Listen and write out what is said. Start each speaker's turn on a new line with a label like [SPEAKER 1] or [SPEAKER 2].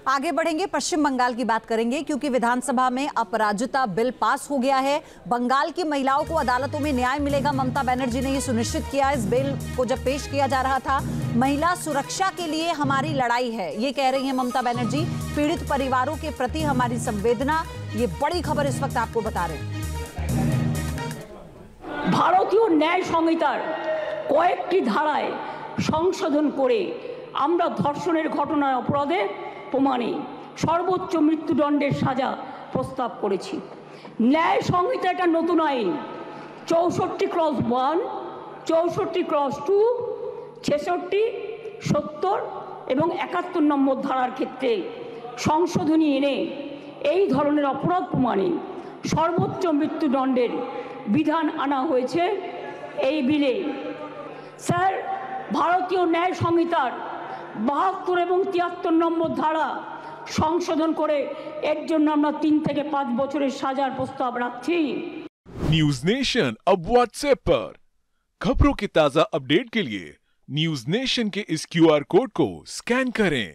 [SPEAKER 1] आगे बढ़ेंगे, पश्चिम बंगाल की बात करेंगे क्योंकि विधानसभा में अपराजिता बिल पास हो गया है। बंगाल की महिलाओं को अदालतों में न्याय मिलेगा, ममता बनर्जी ने यह सुनिश्चित किया। इस बिल को जब पेश किया जा रहा था, महिला सुरक्षा के लिए हमारी लड़ाई है, ये कह रही हैं ममता बनर्जी। पीड़ित परिवारों के प्रति हमारी संवेदना, ये बड़ी खबर इस वक्त आपको बता रहे हैं।
[SPEAKER 2] भारतीय न्याय संहितार कয়েকটি ধারায় সংশোধন করে আমরা ধর্ষণের ঘটনায় অপরাধে প্রমাণে সর্বোচ্চ মৃত্যুদণ্ডের সাজা প্রস্তাব করেছি। ন্যায় সংহিতা একটা নতুন আইন 64/1, 64/2, 66, 70 এবং 71 নম্বর ধারার ক্ষেত্রে সংশোধনী এনে এই ধরনের অপরাধ প্রমাণে সর্বোচ্চ মৃত্যুদণ্ডের বিধান আনা হয়েছে এই বিলে। স্যার, ভারতীয় ন্যায় সংহিতার 72 এবং 73 নম্বর ধারা সংশোধন করে এর জন্য আমরা 3 থেকে 5 বছরের সাজার প্রস্তাব রাখছি।
[SPEAKER 3] न्यूज नेशन अब व्हाट्सएप पर खबरों के ताजा अपडेट के लिए न्यूज नेशन के इस QR कोड को स्कैन करें।